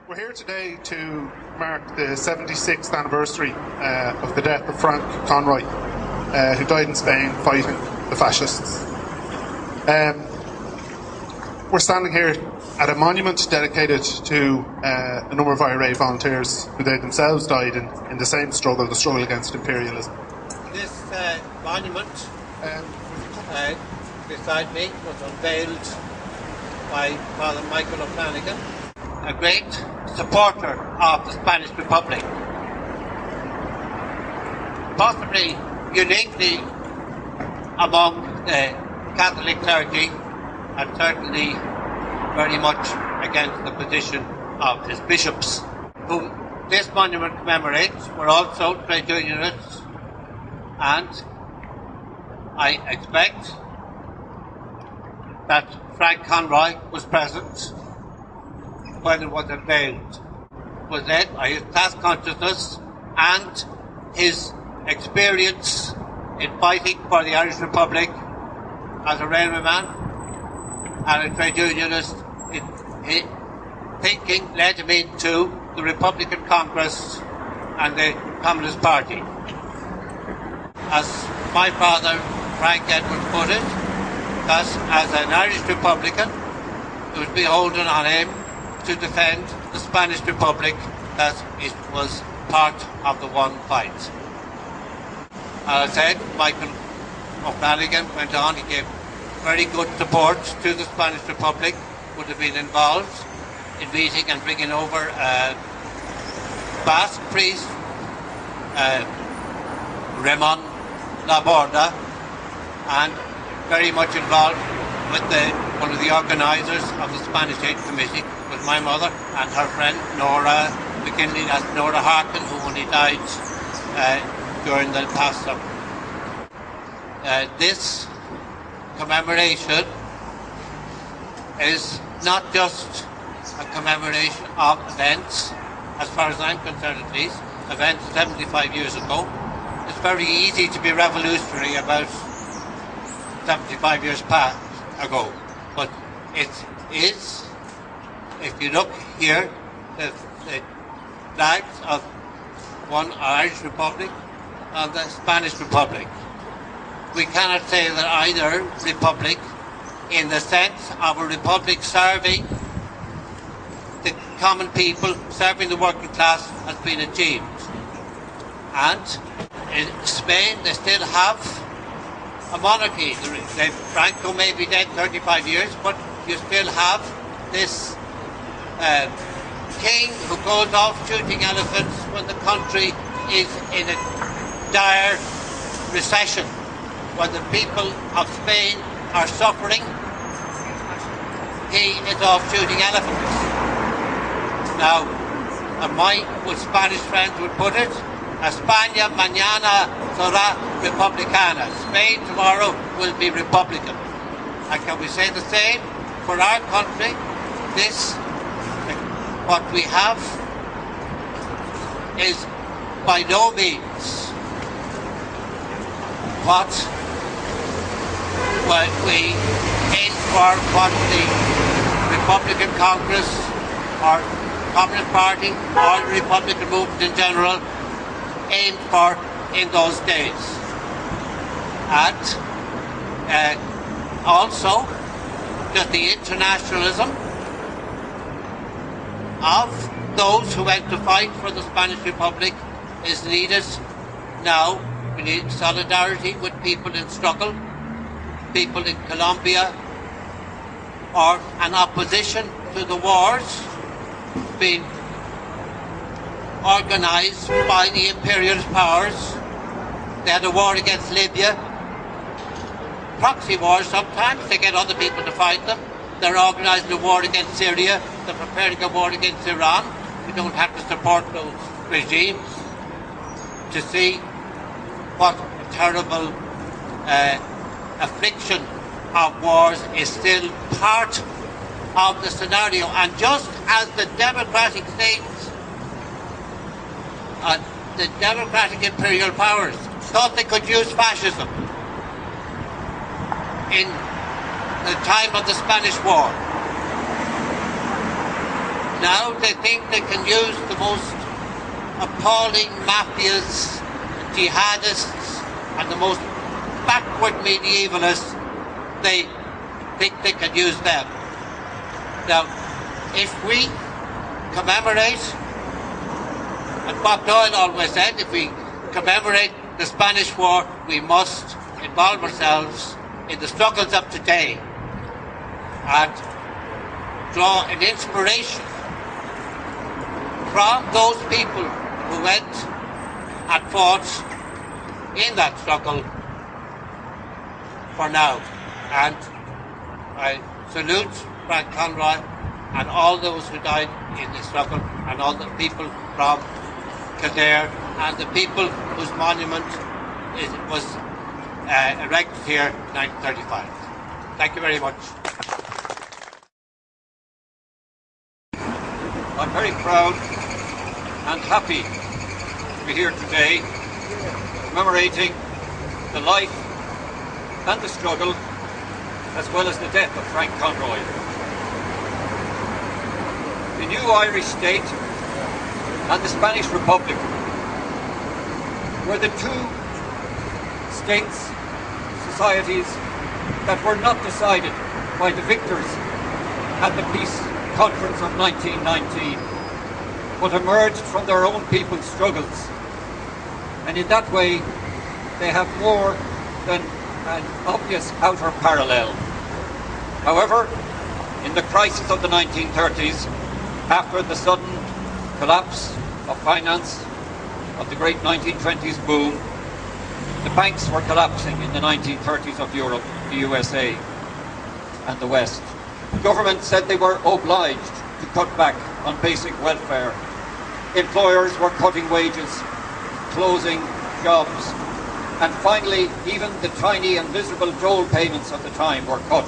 We're here today to mark the 76th anniversary of the death of Frank Conroy, who died in Spain fighting the fascists. We're standing here at a monument dedicated to a number of IRA volunteers who they themselves died in the same struggle, the struggle against imperialism. This monument beside me was unveiled by Father Michael O'Flanagan, a great supporter of the Spanish Republic, possibly uniquely among the Catholic clergy, and certainly very much against the position of his bishops, who this monument commemorates. Were also trade unionists, and I expect that Frank Conroy was present when it was unveiled. It was led by his class consciousness and his experience in fighting for the Irish Republic as a railwayman and a trade unionist. His thinking led him into the Republican Congress and the Communist Party. As my father, Frank Edwards, put it, that as an Irish Republican, it was beholden on him to defend the Spanish Republic, that it was part of the one fight. As I said, Michael O'Flanagan went on, he gave very good support to the Spanish Republic, would have been involved in meeting and bringing over a Basque priest, Ramon Lopera, and very much involved with one of the organisers of the Spanish Aid Committee, with my mother and her friend Nora McKinley, that's Nora Harkin, who only died during the past summer. This commemoration is not just a commemoration of events, as far as I'm concerned at least, events 75 years ago. It's very easy to be revolutionary about 75 years ago, but it is, if you look here, the flags of one Irish Republic and the Spanish Republic. We cannot say that either republic, in the sense of a republic serving the common people, serving the working class, has been achieved. And in Spain, they still have a monarchy. Franco may be dead 35 years, but you still have this king who goes off shooting elephants when the country is in a dire recession, when the people of Spain are suffering. He is off shooting elephants. Now, what Spanish friends would put it, España mañana será republicana. Spain tomorrow will be Republican. And can we say the same for our country? What we have is by no means what we aim for, what the Republican Congress or Communist Party or the Republican movement in general aimed for in those days. And also just the internationalism of those who went to fight for the Spanish Republic is needed now. We need solidarity with people in struggle, people in Colombia, or an opposition to the wars being organised by the imperialist powers. They had a war against Libya, proxy wars sometimes, they get other people to fight them. They're organising a war against Syria, they're preparing a war against Iran. We don't have to support those regimes. To see what a terrible affliction of wars is still part of the scenario. And just as the democratic states and the democratic imperial powers thought they could use fascism in the time of the Spanish War, Now they think they can use the most appalling mafias, jihadists, and the most backward medievalists. They think they can use them. Now, if we commemorate, and Bob Doyle always said, if we commemorate the Spanish War, we must involve ourselves in the struggles of today and draw an inspiration from those people who went and fought in that struggle for now. And I salute Frank Conroy and all those who died in the struggle, and all the people from Kildare, and the people whose monument was erected here in 1935. Thank you very much. I'm very proud and happy to be here today commemorating the life and the struggle, as well as the death of Frank Conroy. The new Irish state and the Spanish Republic were the two states, societies that were not decided by the victors at the peace conference of 1919, but emerged from their own people's struggles. And in that way, they have more than an obvious outer parallel. However, in the crisis of the 1930s, after the sudden collapse of finance of the great 1920s boom, the banks were collapsing in the 1930s of Europe, the USA and the West. The government said they were obliged to cut back on basic welfare. Employers were cutting wages, closing jobs, and finally even the tiny and miserable dole payments of the time were cut.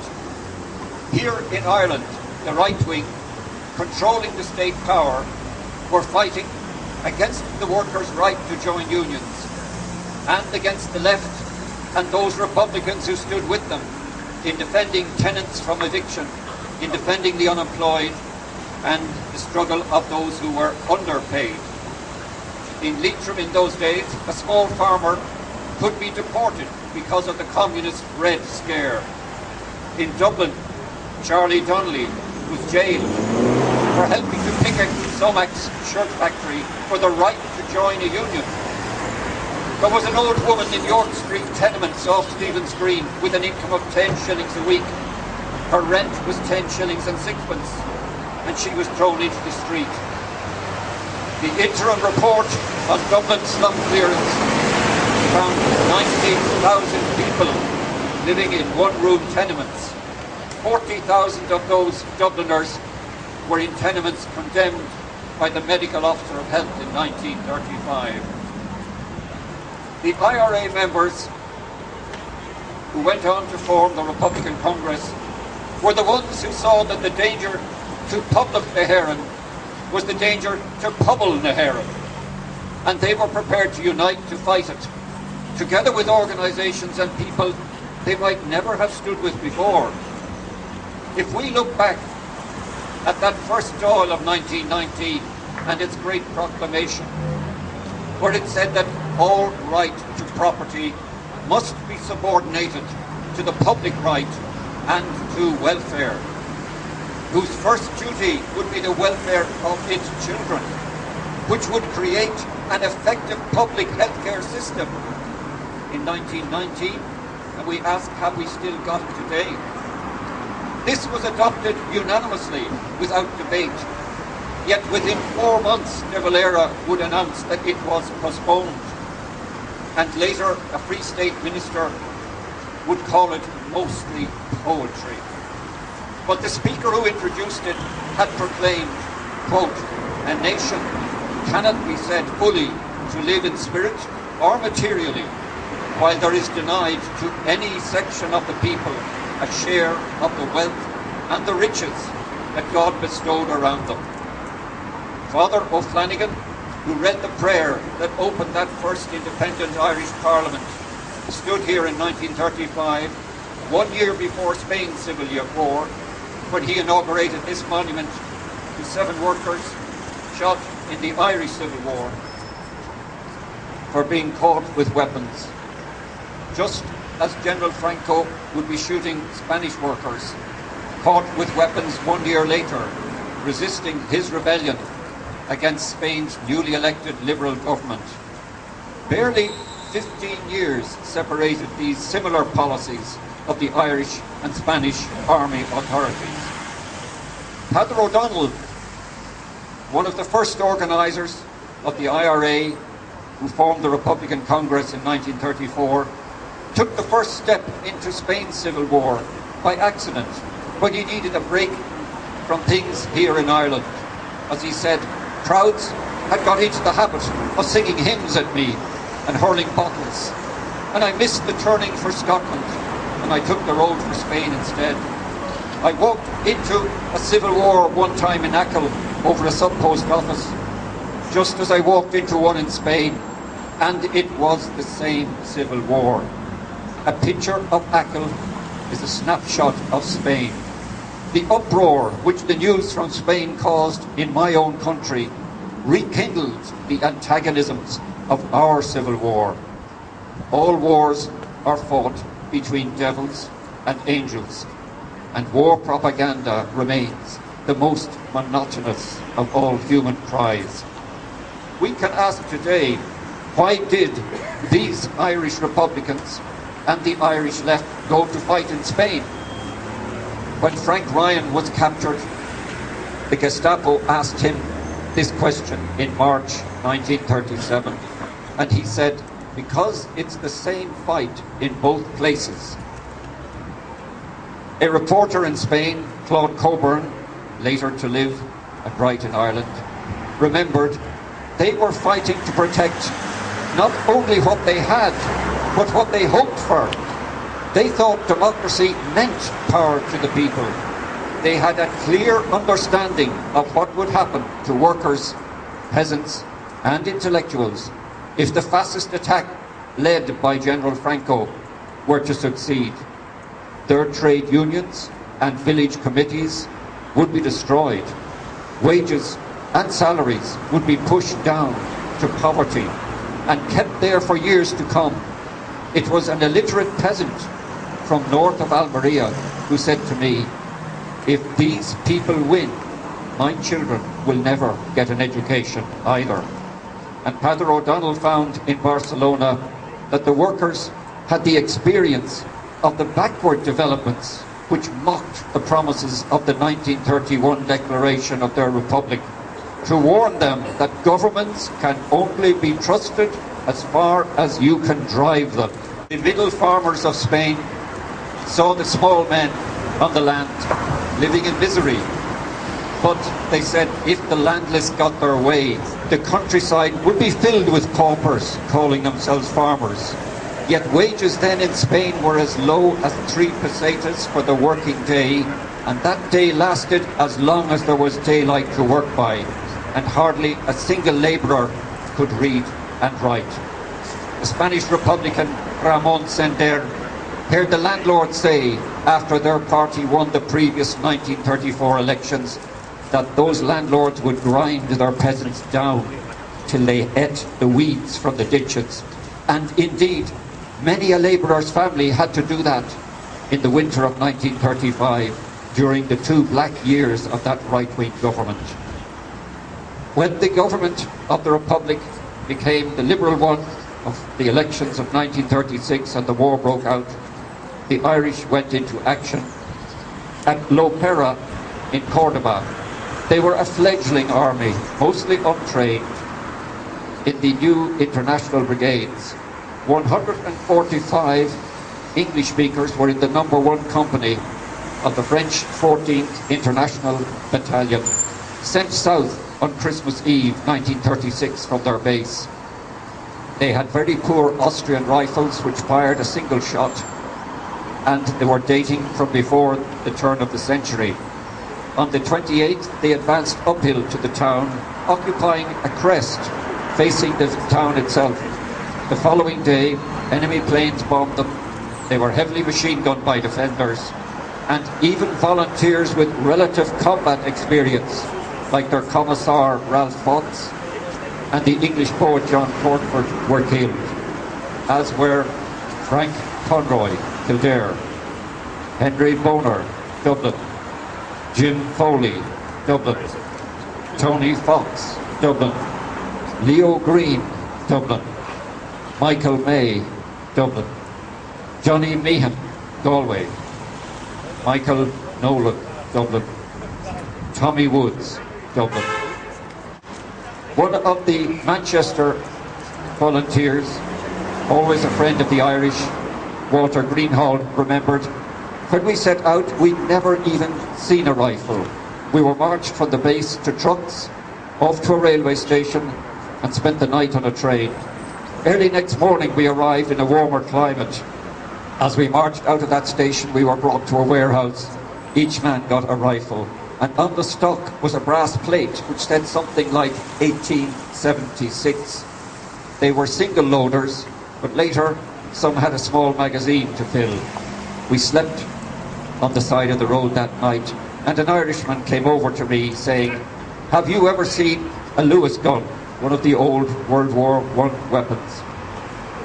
Here in Ireland, the right wing, controlling the state power, were fighting against the workers' right to join unions, and against the left and those Republicans who stood with them in defending tenants from eviction, in defending the unemployed, and the struggle of those who were underpaid. In Leitrim in those days, a small farmer could be deported because of the communist Red Scare. In Dublin, Charlie Donnelly was jailed for helping to picket Somac's shirt factory for the right to join a union. There was an old woman in York Street tenements off Stephen's Green with an income of 10 shillings a week. Her rent was 10 shillings and sixpence, and she was thrown into the street. The interim report on Dublin slum clearance found 19,000 people living in one-room tenements. 40,000 of those Dubliners were in tenements condemned by the Medical Officer of Health in 1935. The IRA members who went on to form the Republican Congress were the ones who saw that the danger to public Naheran was the danger to Pobble Naheran, and they were prepared to unite to fight it, together with organisations and people they might never have stood with before. If we look back at that first Dáil of 1919 and its great proclamation, where it said that all right to property must be subordinated to the public right and to welfare, whose first duty would be the welfare of its children, which would create an effective public healthcare system in 1919, and we ask, have we still got it today? This was adopted unanimously, without debate. Yet within 4 months, De Valera would announce that it was postponed. And later, a Free State minister would call it mostly poetry. But the speaker who introduced it had proclaimed, quote, "A nation cannot be said fully to live in spirit or materially, while there is denied to any section of the people a share of the wealth and the riches that God bestowed around them." Father O'Flanagan, who read the prayer that opened that first independent Irish Parliament, stood here in 1935, 1 year before Spain's Civil War, when he inaugurated this monument to 7 workers shot in the Irish Civil War for being caught with weapons, just as General Franco would be shooting Spanish workers caught with weapons 1 year later, resisting his rebellion against Spain's newly elected Liberal government. Barely 15 years separated these similar policies of the Irish and Spanish army authorities. Peadar O'Donnell, one of the first organisers of the IRA, who formed the Republican Congress in 1934, took the first step into Spain's civil war by accident when he needed a break from things here in Ireland. As he said, crowds had got into the habit of singing hymns at me and hurling bottles, and I missed the turning for Scotland, and I took the road for Spain instead. I walked into a civil war one time in Achill over a sub-post office, just as I walked into one in Spain, and it was the same civil war. A picture of Achill is a snapshot of Spain. The uproar which the news from Spain caused in my own country rekindled the antagonisms of our civil war. All wars are fought between devils and angels, and war propaganda remains the most monotonous of all human cries. We can ask today, why did these Irish Republicans and the Irish left go to fight in Spain? When Frank Ryan was captured, the Gestapo asked him this question in March 1937, and he said, because it's the same fight in both places. A reporter in Spain, Claude Coburn, later to live and write in Ireland, remembered they were fighting to protect not only what they had, but what they hoped for. They thought democracy meant power to the people. They had a clear understanding of what would happen to workers, peasants, and intellectuals if the fascist attack led by General Franco were to succeed. Their trade unions and village committees would be destroyed. Wages and salaries would be pushed down to poverty and kept there for years to come. It was an illiterate peasant from north of Almeria who said to me, if these people win, my children will never get an education either. And Peadar O'Donnell found in Barcelona that the workers had the experience of the backward developments which mocked the promises of the 1931 declaration of their republic, to warn them that governments can only be trusted as far as you can drive them. The middle farmers of Spain saw the small men on the land living in misery, but they said if the landless got their way, the countryside would be filled with paupers calling themselves farmers. Yet wages then in Spain were as low as 3 pesetas for the working day, and that day lasted as long as there was daylight to work by, and hardly a single labourer could read and write. The Spanish Republican Ramón Sender heard the landlords say, after their party won the previous 1934 elections, that those landlords would grind their peasants down till they ate the weeds from the ditches. And indeed, many a labourer's family had to do that in the winter of 1935, during the 2 black years of that right-wing government. When the government of the Republic became the Liberal one of the elections of 1936 and the war broke out, the Irish went into action at Lopera in Córdoba. They were a fledgling army, mostly untrained, in the new International Brigades. 145 English speakers were in the number 1 company of the French 14th International Battalion, sent south on Christmas Eve 1936 from their base. They had very poor Austrian rifles which fired a single shot, and they were dating from before the turn of the century. On the 28th, they advanced uphill to the town, occupying a crest facing the town itself. The following day, enemy planes bombed them. They were heavily machine gunned by defenders, and even volunteers with relative combat experience like their Commissar Ralph Fox and the English poet John Portford were killed, as were Frank Conroy, Kildare, Henry Boner, Dublin, Jim Foley, Dublin, Tony Fox, Dublin, Leo Green, Dublin, Michael May, Dublin, Johnny Meehan, Galway, Michael Nolan, Dublin, Tommy Woods, Dublin. One of the Manchester volunteers, always a friend of the Irish, Walter Greenhall, remembered, when we set out, we'd never even seen a rifle. We were marched from the base to trucks, off to a railway station, and spent the night on a train. Early next morning, we arrived in a warmer climate. As we marched out of that station, we were brought to a warehouse. Each man got a rifle, and on the stock was a brass plate which said something like 1876. They were single loaders, but later some had a small magazine to fill. We slept on the side of the road that night, and an Irishman came over to me saying, "Have you ever seen a Lewis gun, one of the old World War I weapons?"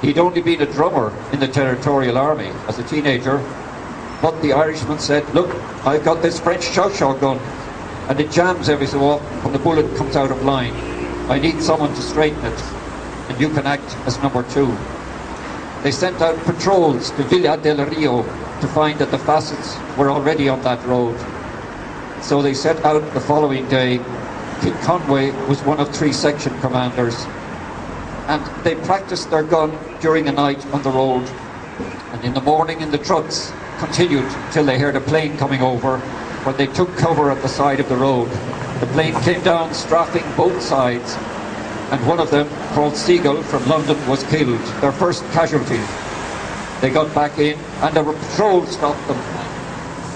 He'd only been a drummer in the Territorial Army as a teenager, but the Irishman said, "Look, I've got this French chow-chow gun, and it jams every so often when the bullet comes out of line. I need someone to straighten it, and you can act as number 2. They sent out patrols to Villa del Rio to find that the fascists were already on that road. So they set out the following day. Kid Conway was one of 3 section commanders, and they practiced their gun during the night on the road, and in the morning in the trucks continued till they heard a plane coming over, where they took cover at the side of the road. The plane came down strafing both sides, and one of them, called Seagull from London, was killed, their first casualty. They got back in, and a patrol stopped them,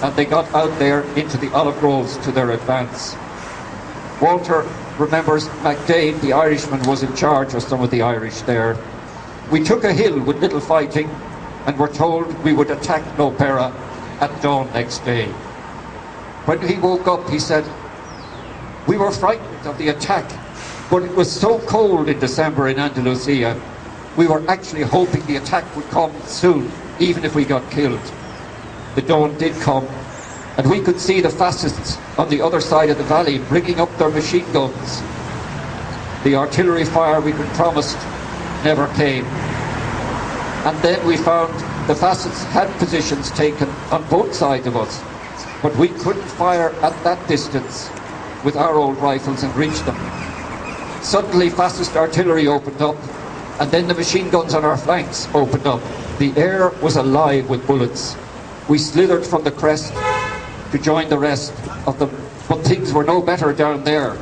and they got out there into the olive groves to their advance. Walter remembers MacDade, the Irishman, was in charge of some of the Irish there. We took a hill with little fighting, and were told we would attack Lopera at dawn next day. When he woke up, he said, "We were frightened of the attack, but it was so cold in December in Andalusia, we were actually hoping the attack would come soon, even if we got killed." The dawn did come, and we could see the fascists on the other side of the valley bringing up their machine guns. The artillery fire we'd been promised never came. And then we found the fascists had positions taken on both sides of us, but we couldn't fire at that distance with our old rifles and reach them. Suddenly fascist artillery opened up, and then the machine guns on our flanks opened up. The air was alive with bullets. We slithered from the crest to join the rest of them, but things were no better down there.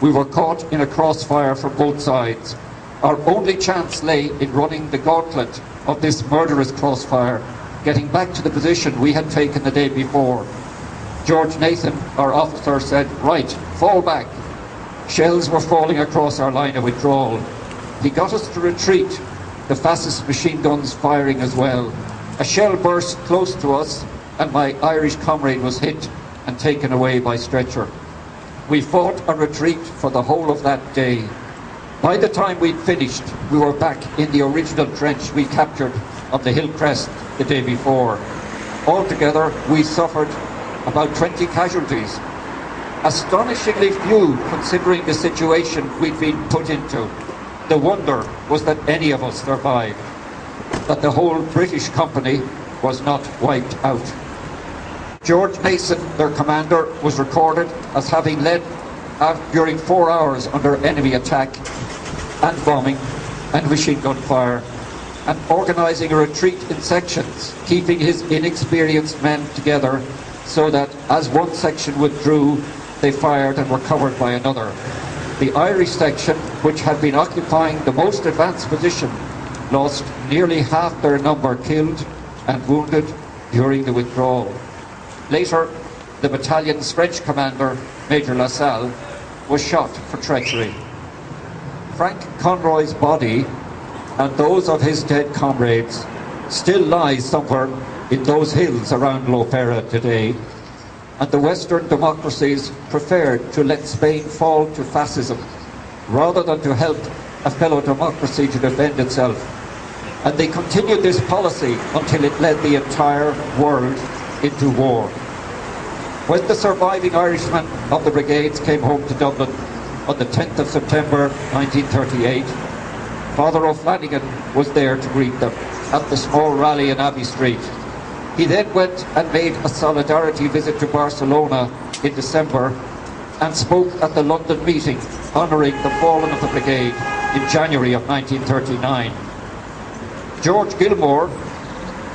We were caught in a crossfire from both sides. Our only chance lay in running the gauntlet of this murderous crossfire, getting back to the position we had taken the day before. George Nathan, our officer, said, "Right, fall back." Shells were falling across our line of withdrawal. He got us to retreat, the fascist machine guns firing as well. A shell burst close to us, and my Irish comrade was hit and taken away by stretcher. We fought a retreat for the whole of that day. By the time we'd finished, we were back in the original trench we captured on the hill crest the day before. Altogether, we suffered about 20 casualties. Astonishingly few, considering the situation we'd been put into. The wonder was that any of us survived, that the whole British company was not wiped out. George Mason, their commander, was recorded as having led during 4 hours under enemy attack and bombing and machine gun fire, and organising a retreat in sections, keeping his inexperienced men together so that as one section withdrew, they fired and were covered by another. The Irish section, which had been occupying the most advanced position, lost nearly half their number killed and wounded during the withdrawal. Later, the battalion's French commander, Major Lassalle, was shot for treachery. Frank Conroy's body and those of his dead comrades still lie somewhere in those hills around Lopera today. and the Western democracies preferred to let Spain fall to fascism rather than to help a fellow democracy to defend itself. And they continued this policy until it led the entire world into war. When the surviving Irishmen of the brigades came home to Dublin on the 10th of September 1938, Father O'Flanagan was there to greet them at the small rally in Abbey Street. He then went and made a solidarity visit to Barcelona in December and spoke at the London meeting honouring the fallen of the brigade in January of 1939. George Gilmore,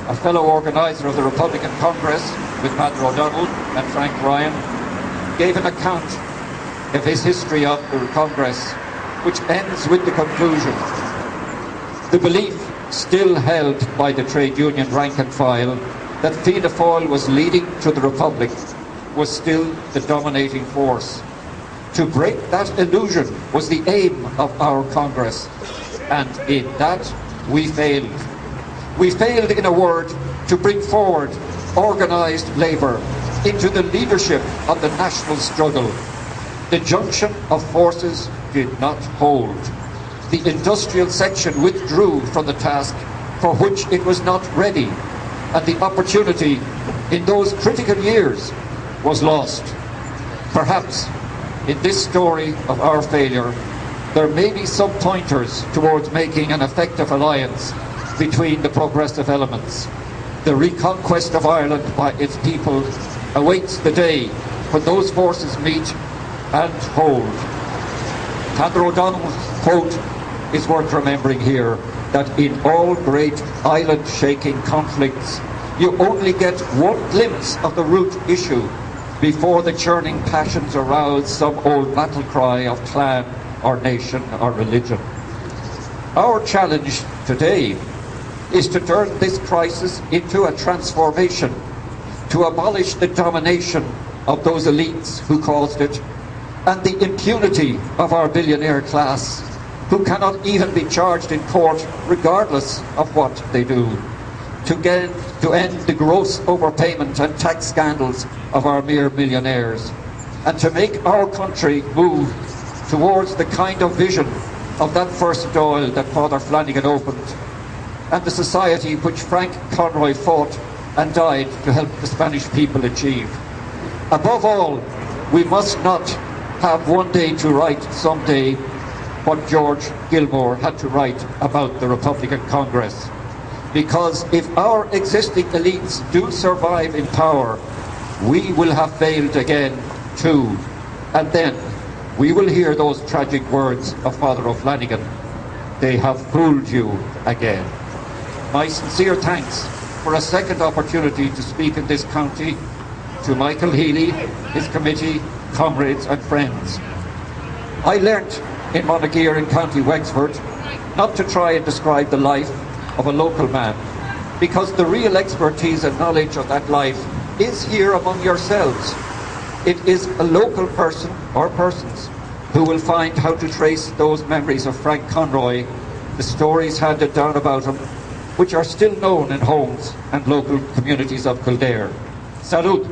a fellow organiser of the Republican Congress with Padre O'Donnell and Frank Ryan, gave an account of his history of the Congress, which ends with the conclusion: the belief still held by the trade union rank and file that Fianna Fáil was leading to the Republic was still the dominating force. To break that illusion was the aim of our Congress, and in that we failed. We failed, in a word, to bring forward organised labour into the leadership of the national struggle. The junction of forces did not hold. The industrial section withdrew from the task for which it was not ready, and the opportunity in those critical years was lost. Perhaps in this story of our failure, there may be some pointers towards making an effective alliance between the progressive elements. The reconquest of Ireland by its people awaits the day when those forces meet and hold. Padre O'Donnell's quote is worth remembering here, that in all great island-shaking conflicts, you only get one glimpse of the root issue before the churning passions arouse some old battle cry of clan or nation or religion. Our challenge today is to turn this crisis into a transformation, to abolish the domination of those elites who caused it, and the impunity of our billionaire class, who cannot even be charged in court regardless of what they do, to end the gross overpayment and tax scandals of our mere millionaires, and to make our country move towards the kind of vision of that first Dáil that Father Flanagan opened, and the society which Frank Conroy fought and died to help the Spanish people achieve. Above all, we must not have one day to write someday what George Gilmore had to write about the Republican Congress. Because if our existing elites do survive in power, we will have failed again too. And then we will hear those tragic words of Father O'Flanagan: they have fooled you again. My sincere thanks for a second opportunity to speak in this county to Michael Healy, his committee, comrades and friends. I learnt in Monaghan in County Wexford not to try and describe the life of a local man, because the real expertise and knowledge of that life is here among yourselves. It is a local person or persons who will find how to trace those memories of Frank Conroy, the stories handed down about him, which are still known in homes and local communities of Kildare. Salute.